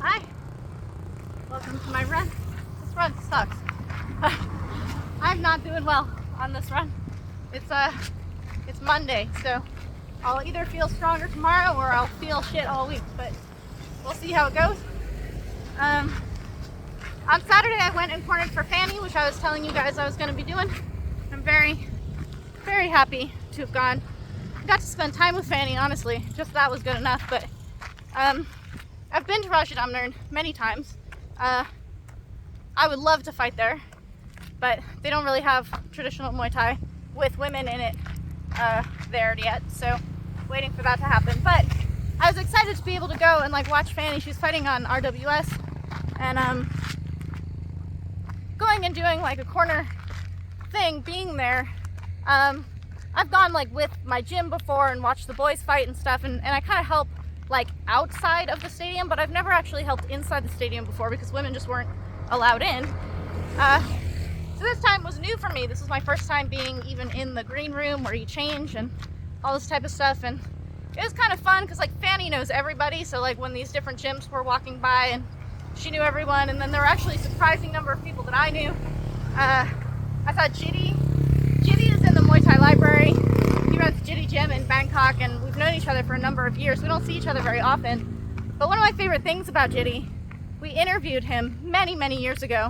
Hi, welcome to my run. This run sucks. I'm not doing well on this run. It's Monday, so I'll either feel stronger tomorrow or I'll feel shit all week, but we'll see how it goes. On Saturday I went and cornered for Fanny, which I was telling you guys I was going to be doing. I'm very, very happy to have gone. I got to spend time with Fanny, honestly. Just that was good enough, but I've been to Rajadamnern many times. I would love to fight there, but they don't really have traditional Muay Thai with women in it there yet, so waiting for that to happen. But I was excited to be able to go and like watch Fanny. She was fighting on RWS, and going and doing like a corner thing, being there. I've gone like with my gym before and watched the boys fight and stuff, and I kind of help like outside of the stadium, but I've never actually helped inside the stadium before because women just weren't allowed in. So this time was new for me. This was my first time being even in the green room where you change and all this type of stuff, and it was kind of fun because like Fanny knows everybody, so like when these different gyms were walking by and she knew everyone, and then there were actually a surprising number of people that I knew. I saw Jitty is in the Muay Thai library. He runs Jitty Gym in Bangkok, and we've known each other for a number of years. We don't see each other very often, but one of my favorite things about Jitty, we interviewed him many years ago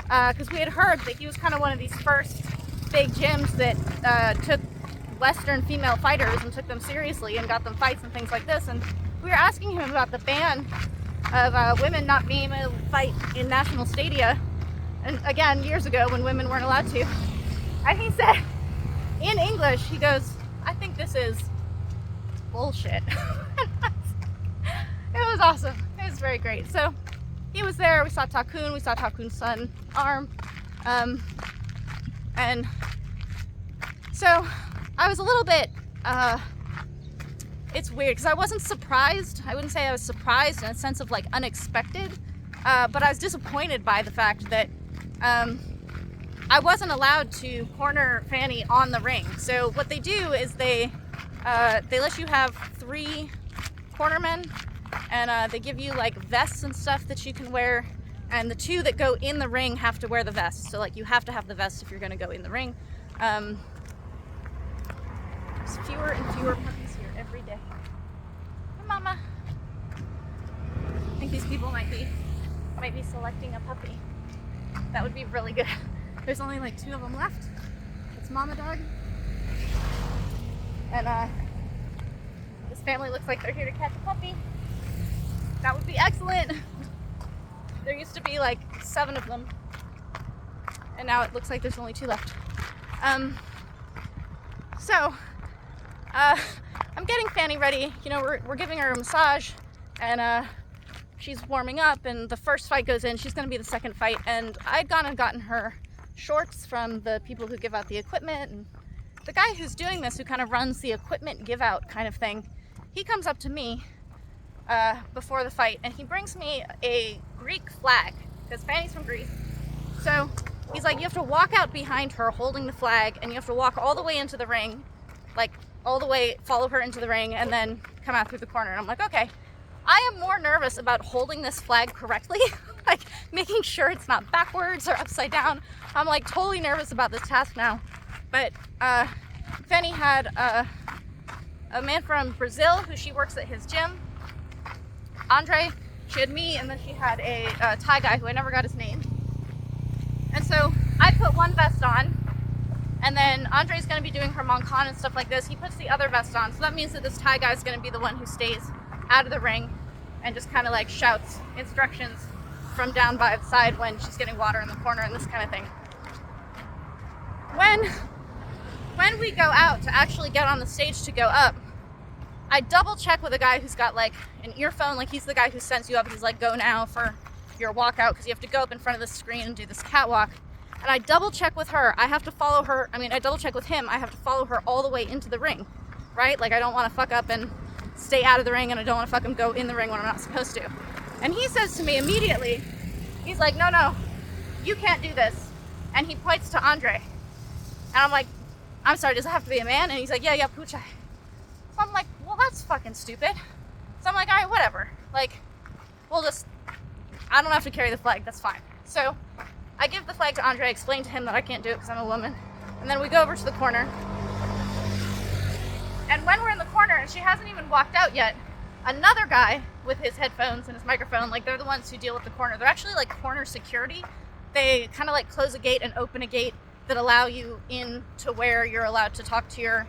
because we had heard that he was kind of one of these first big gyms that took Western female fighters and took them seriously and got them fights and things like this. And we were asking him about the ban of women not being able to fight in national stadia, and again, years ago when women weren't allowed to. And he said, in English, he goes, "I think this is bullshit." It was awesome. It was very great. So he was there. We saw Takun. We saw Takun's son, Arm. And so I was a little bit, it's weird because I wasn't surprised. I wouldn't say I was surprised in a sense of like unexpected, but I was disappointed by the fact that I wasn't allowed to corner Fanny on the ring. So what they do is they let you have 3 cornermen, and they give you like vests and stuff that you can wear, and the 2 that go in the ring have to wear the vests. So like you have to have the vest if you're going to go in the ring. There's fewer and fewer puppies here every day. Hey, Mama. I think these people might be selecting a puppy. That would be really good. There's only like 2 of them left. It's Mama Dog. And this family looks like they're here to catch a puppy. That would be excellent. There used to be like 7 of them, and now it looks like there's only 2 left. So I'm getting Fanny ready. You know, we're giving her a massage, and she's warming up, and the first fight goes in. She's going to be the second fight, and I'd gone and gotten her shorts from the people who give out the equipment, and the guy who's doing this, who kind of runs the equipment give out kind of thing, he comes up to me before the fight, and he brings me a Greek flag because Fanny's from Greece. So he's like, you have to walk out behind her holding the flag, and you have to walk all the way into the ring, like all the way, follow her into the ring, and then come out through the corner. And I'm like, okay. I am more nervous about holding this flag correctly, like making sure it's not backwards or upside down. I'm like totally nervous about this task now. But Fanny had a man from Brazil who she works at his gym, Andre. She had me, and then she had a Thai guy who I never got his name. And so I put one vest on, and then Andre's going to be doing her Monkan and stuff like this. He puts the other vest on, so that means that this Thai guy is going to be the one who stays out of the ring and just kind of like shouts instructions from down by the side when she's getting water in the corner and this kind of thing. When we go out to actually get on the stage to go up, I double check with a guy who's got like an earphone, like he's the guy who sends you up. He's like, go now for your walkout, because you have to go up in front of the screen and do this catwalk. And I double check with her. I have to follow her. I double check with him. I have to follow her all the way into the ring, right? Like I don't want to fuck up and stay out of the ring, and I don't want to fucking go in the ring when I'm not supposed to. And he says to me immediately, he's like, no, you can't do this. And he points to Andre. And I'm like, I'm sorry, does it have to be a man? And he's like, yeah, Puchai. So I'm like, well, that's fucking stupid. So I'm like, all right, whatever. Like, we'll just I don't have to carry the flag, that's fine. So I give the flag to Andre, explain to him that I can't do it because I'm a woman, and then we go over to the corner. And when we're in the corner, and she hasn't even walked out yet, another guy with his headphones and his microphone, like they're the ones who deal with the corner. They're actually like corner security. They kind of like close a gate and open a gate that allow you in to where you're allowed to talk to your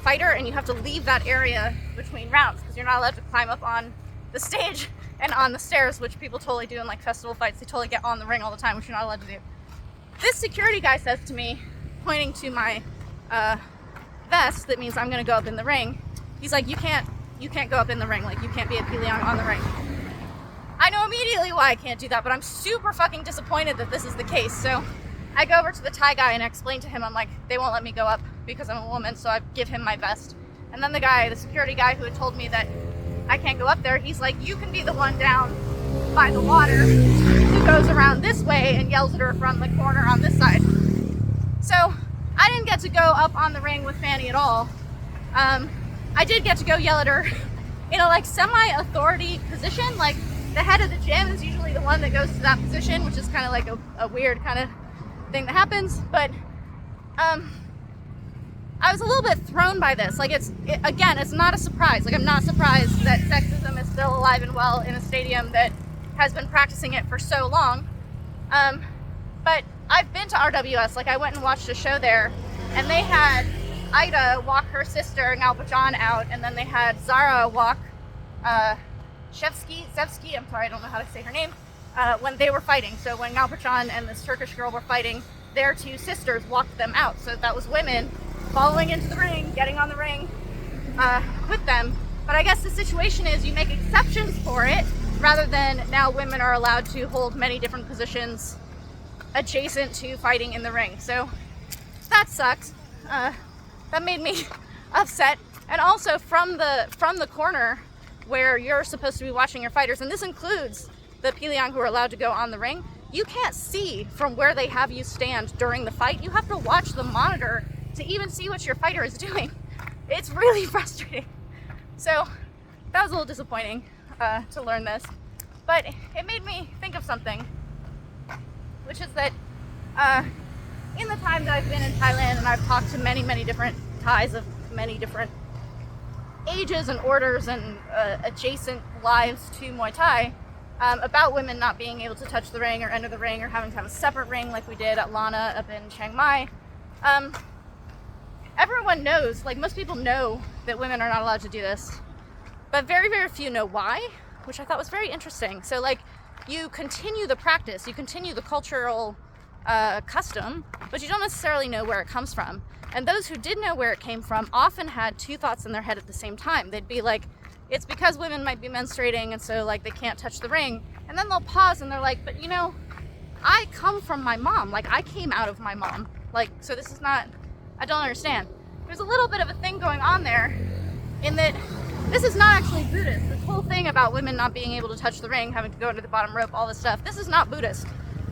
fighter, and you have to leave that area between rounds because you're not allowed to climb up on the stage and on the stairs, which people totally do in like festival fights. They totally get on the ring all the time, which you're not allowed to do. This security guy says to me, pointing to my vest that means I'm gonna go up in the ring, he's like, you can't go up in the ring, like you can't be a Piliang on the ring. I know immediately why I can't do that, but I'm super fucking disappointed that this is the case. So I go over to the Thai guy and I explain to him, I'm like, they won't let me go up because I'm a woman, so I give him my vest. And then the security guy who had told me that I can't go up there, he's like, you can be the one down by the water who goes around this way and yells at her from the corner on this side. So I didn't get to go up on the ring with Fanny at all. I did get to go yell at her in a like semi-authority position. Like the head of the gym is usually the one that goes to that position, which is kind of like a weird kind of thing that happens. But I was a little bit thrown by this. Like again, it's not a surprise. Like I'm not surprised that sexism is still alive and well in a stadium that has been practicing it for so long. But I've been to RWS. Like I went and watched a show there, and they had Ida walk her sister Ngalpachan out, and then they had Zara walk Zevski, I'm sorry, I don't know how to say her name, when they were fighting. So when Ngalpachan and this Turkish girl were fighting, their two sisters walked them out. So that was women following into the ring, getting on the ring with them. But I guess the situation is you make exceptions for it, rather than now women are allowed to hold many different positions adjacent to fighting in the ring. So that sucks. That made me upset. And also from the corner where you're supposed to be watching your fighters, and this includes the Piliang who are allowed to go on the ring, you can't see from where they have you stand during the fight. You have to watch the monitor to even see what your fighter is doing. It's really frustrating. So that was a little disappointing to learn this. But it made me think of something, which is that in the time that I've been in Thailand, and I've talked to many, many different Thais of many different ages and orders and adjacent lives to Muay Thai, about women not being able to touch the ring or enter the ring or having to have a separate ring like we did at Lana up in Chiang Mai. Everyone knows, like most people know that women are not allowed to do this, but very, very few know why, which I thought was very interesting. So like you continue the practice, you continue the cultural custom, but you don't necessarily know where it comes from. And those who did know where it came from often had two thoughts in their head at the same time. They'd be like, it's because women might be menstruating and so like they can't touch the ring. And then they'll pause and they're like, but you know, I come from my mom. Like I came out of my mom. Like, so this is not, I don't understand. There's a little bit of a thing going on there in that this is not actually Buddhist. This whole thing about women not being able to touch the ring, having to go under the bottom rope, all this stuff, this is not Buddhist.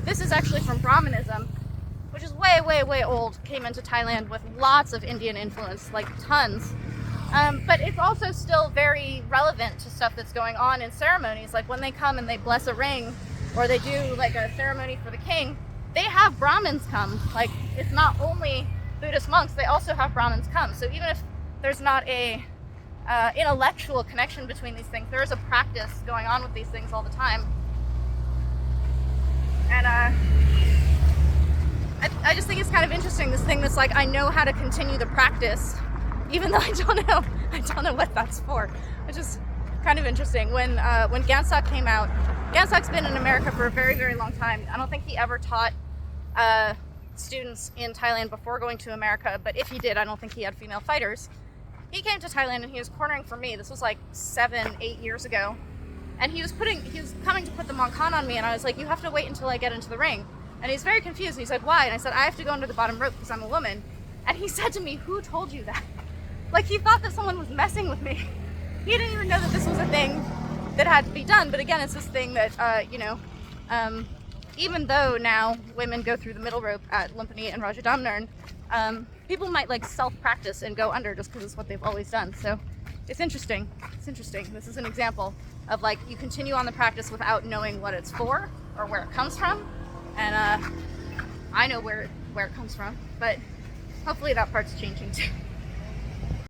This is actually from Brahmanism, which is way, way, way old, came into Thailand with lots of Indian influence, like tons. But it's also still very relevant to stuff that's going on in ceremonies. Like when they come and they bless a ring, or they do like a ceremony for the king, they have Brahmins come. Like it's not only Buddhist monks, they also have Brahmins come. So even if there's not a intellectual connection between these things, there is a practice going on with these things all the time. And I just think it's kind of interesting, this thing that's like, I know how to continue the practice, even though I don't know what that's for, which is kind of interesting. When Gansak came out, Gansak's been in America for a very, very long time. I don't think he ever taught students in Thailand before going to America, but if he did, I don't think he had female fighters. He came to Thailand and he was cornering for me. This was like 7-8 years ago. And he was coming to put the Monkan on me, and I was like, you have to wait until I get into the ring. And he's very confused, and he said, why? And I said, I have to go under the bottom rope because I'm a woman. And he said to me, who told you that? Like, he thought that someone was messing with me. He didn't even know that this was a thing that had to be done. But again, it's this thing that, even though now women go through the middle rope at Lumpini and Rajadamnern, people might like self-practice and go under just because it's what they've always done. So it's interesting. It's interesting. This is an example of like you continue on the practice without knowing what it's for or where it comes from. And I know where it comes from, but hopefully that part's changing too.